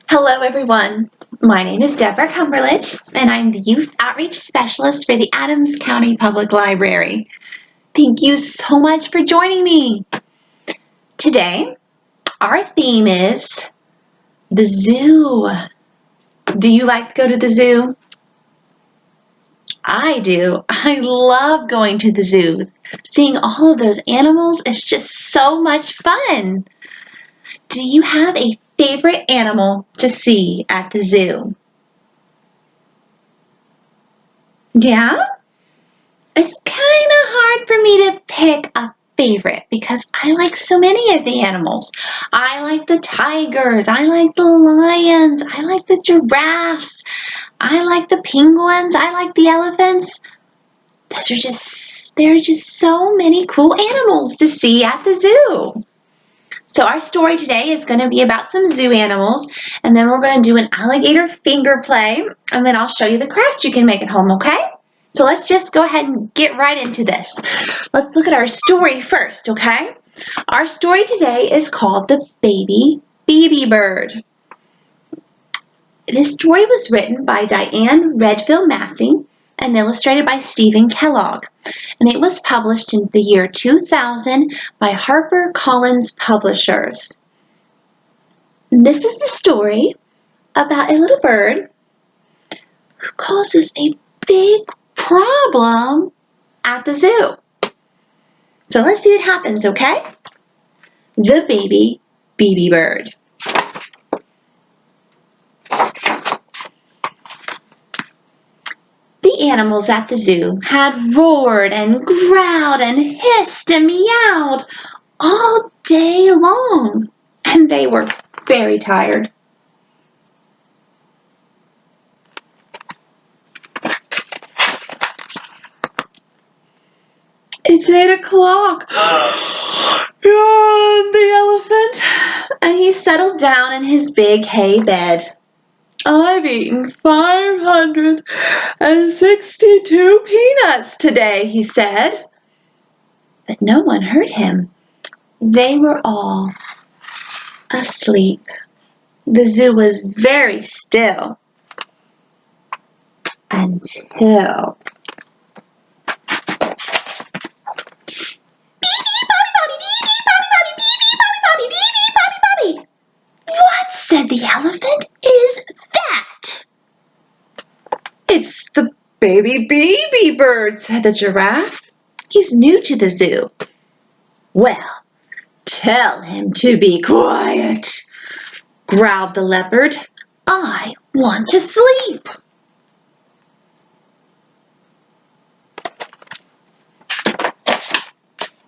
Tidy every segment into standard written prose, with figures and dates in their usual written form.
Hello everyone, my name is Deborah Cumberledge and I'm the Youth Outreach Specialist for the Adams County Public Library. Thank you so much for joining me. Today, our theme is the zoo. Do you like to go to the zoo? I do. I love going to the zoo. Seeing all of those animals is just so much fun. Do you have a favorite animal to see at the zoo? Yeah? It's kind of hard for me to pick a favorite because I like so many of the animals. I like the tigers, I like the lions, I like the giraffes, I like the penguins, I like the elephants. There are just so many cool animals to see at the zoo. So our story today is going to be about some zoo animals, and then we're going to do an alligator finger play, and then I'll show you the craft you can make at home, okay? So let's just go ahead and get right into this. Let's look at our story first, okay? Our story today is called The Baby Beebee Bird. This story was written by Diane Redfield Massie and illustrated by Steven Kellogg, and it was published in the year 2000 by HarperCollins Publishers. This is the story about a little bird who causes a big problem at the zoo. So let's see what happens, okay? The Baby Beebee Bird. The animals at the zoo had roared and growled and hissed and meowed all day long, and they were very tired. It's 8 o'clock, yawned the elephant, and he settled down in his big hay bed. I've eaten 562 peanuts today, he said. But no one heard him. They were all asleep. The zoo was very still until... What, said the elephant, is that? It's the Baby Beebee Bird, said the giraffe. He's new to the zoo. Well, tell him to be quiet, growled the leopard. I want to sleep.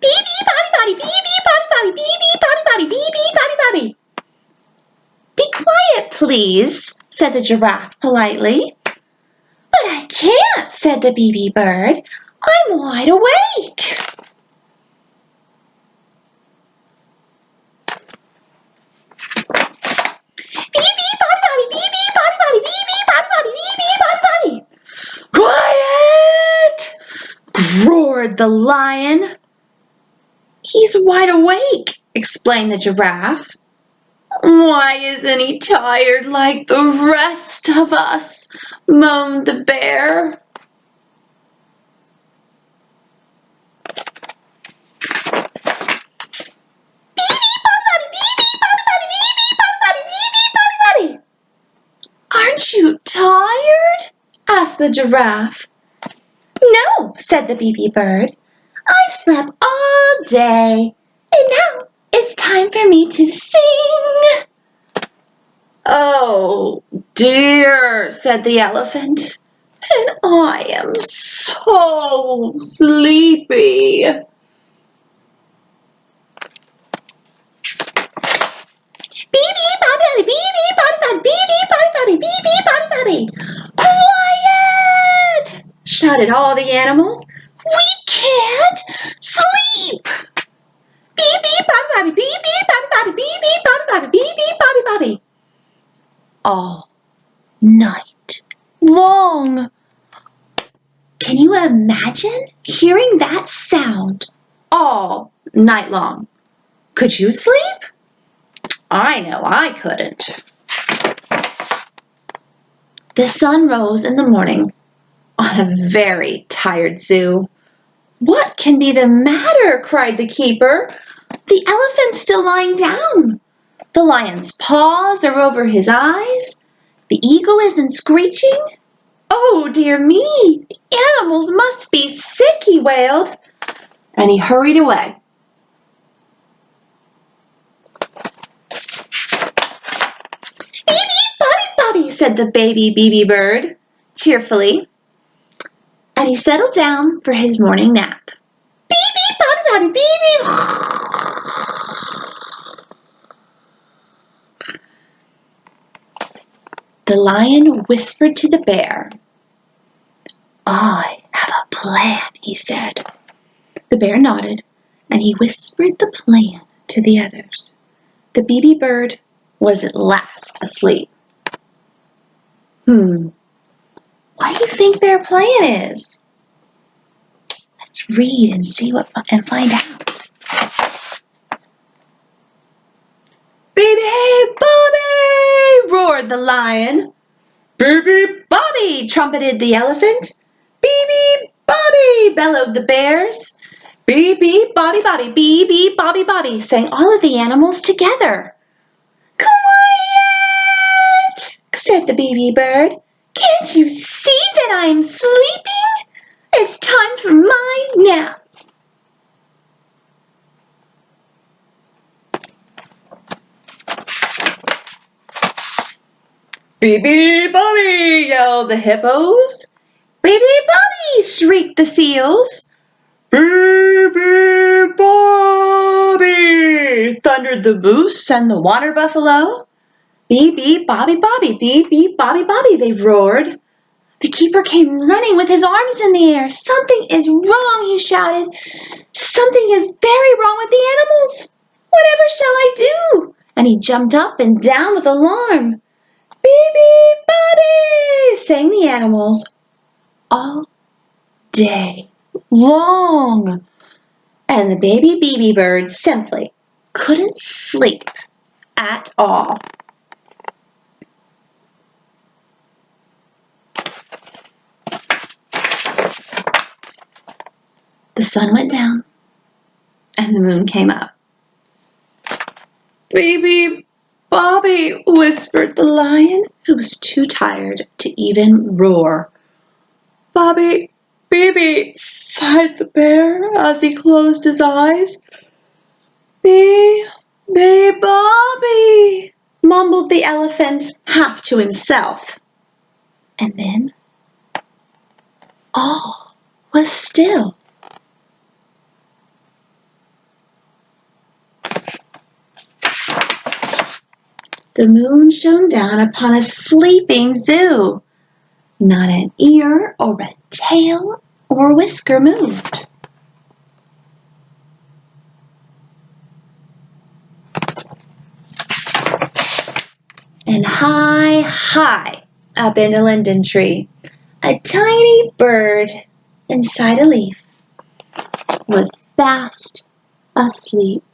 Beebee, body, body, beebee, body, body, beebee, body, body, beebee, body, body. Be quiet, please, said the giraffe politely. But I can't, said the Beebee Bird. I'm wide awake. Beebee, body, body, beebee, body, body, beebee, body, body, beebee, body, body. Quiet! Roared the lion. He's wide awake, explained the giraffe. Why isn't he tired like the rest of us? Moaned the bear. Aren't you tired? Asked the giraffe. No, said the Beebee Bird. I've slept all day, and now it's time for me to sing. Oh dear, said the elephant, and I am so sleepy. Beebee, body, beebee, body, body, beebee, body, body, beebee, body, body. Quiet! Shouted all the animals. We can't sleep. Beebee, body, body, beebee, body, body, beebee, body, body, beebee, body, body. All night long. Can you imagine hearing that sound all night long? Could you sleep? I know I couldn't. The sun rose in the morning on a very tired zoo. "What can be the matter?" cried the keeper. "The elephant's still lying down. The lion's paws are over his eyes. The eagle isn't screeching. Oh, dear me, the animals must be sick," he wailed, and he hurried away. "Beep, beep, Bobby, Bobby," said the baby Beebee Bird cheerfully, and he settled down for his morning nap. "Beep, beep, Bobby, Bobby, beep, beep." The lion whispered to the bear. "I have a plan," he said. The bear nodded, and he whispered the plan to the others. The Beebee Bird was at last asleep. What do you think their plan is? Let's read and see and find out. "Beebee Bobby!" roared the lion. "Beebee Bobby!" trumpeted the elephant. "Beebee Bobby!" bellowed the bears. "Beebee Bobby Bobby, Beebee Bobby Bobby," sang all of the animals together. "Quiet!" said the Beebee Bird. "Can't you see that I'm sleeping? It's time for my nap." "Beebee Bobby!" yelled the hippos. "Beebee Bobby!" shrieked the seals. "Beebee Bobby!" thundered the moose and the water buffalo. "Beebee Bobby Bobby, Beebee Bobby Bobby," they roared. The keeper came running with his arms in the air. "Something is wrong," he shouted. "Something is very wrong with the animals. Whatever shall I do?" And he jumped up and down with alarm. "Beebee Bobby!" sang the animals all day long. And the baby Beebee Bird simply couldn't sleep at all. The sun went down and the moon came up. "Beebee Bobby," whispered the lion, who was too tired to even roar. "Bobby Beebee," sighed the bear as he closed his eyes. "Beebee Bobby," mumbled the elephant, half to himself. And then all was still. The moon shone down upon a sleeping zoo. Not an ear or a tail or whisker moved. And high, high up in a linden tree, a tiny bird inside a leaf was fast asleep.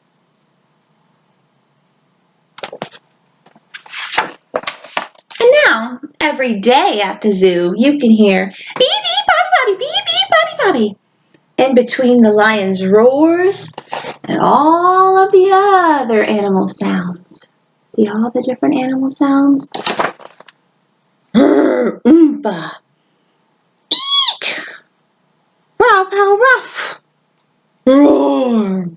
And now, every day at the zoo, you can hear "Beebee Bobby Bobby, Beebee Bobby Bobby" in between the lion's roars and all of the other animal sounds. See all the different animal sounds? Oompa. Eek. Ruff, how rough. Roar.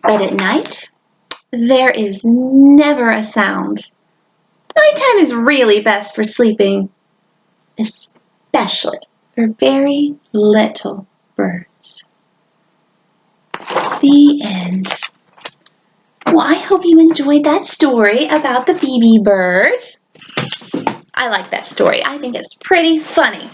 But at night, there is never a sound. Nighttime is really best for sleeping, especially for very little birds. The end. Well, I hope you enjoyed that story about the Beebee Bird. I like that story. I think it's pretty funny.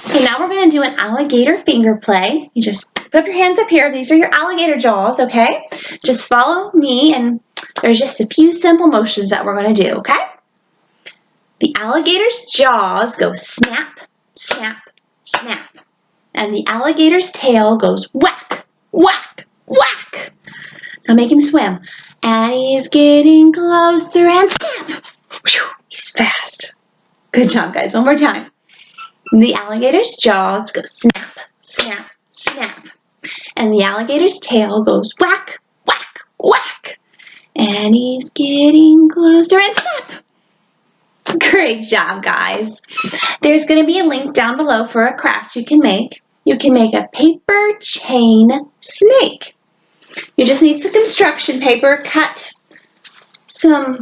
So now we're going to do an alligator finger play. You just put up your hands up here. These are your alligator jaws, okay? Just follow me, and there's just a few simple motions that we're going to do, okay? The alligator's jaws go snap, snap, snap. And the alligator's tail goes whack, whack, whack. Now make him swim. And he's getting closer and snap, Whew, he's fast. Good job, guys. One more time. The alligator's jaws go snap, snap, snap. And the alligator's tail goes whack, whack, whack. And he's getting closer and snap. Great job, guys. There's going to be a link down below for a craft you can make. You can make a paper chain snake. You just need some construction paper, cut some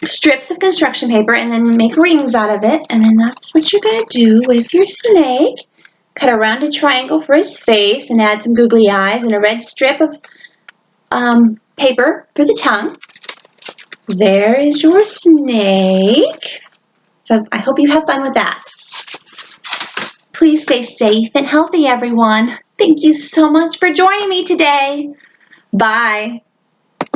strips of construction paper and then make rings out of it, and then that's what you're going to do with your snake. Cut a rounded triangle for his face and add some googly eyes and a red strip of paper for the tongue. There is your snake. So I hope you have fun with that. Please stay safe and healthy, everyone. Thank you so much for joining me today. Bye.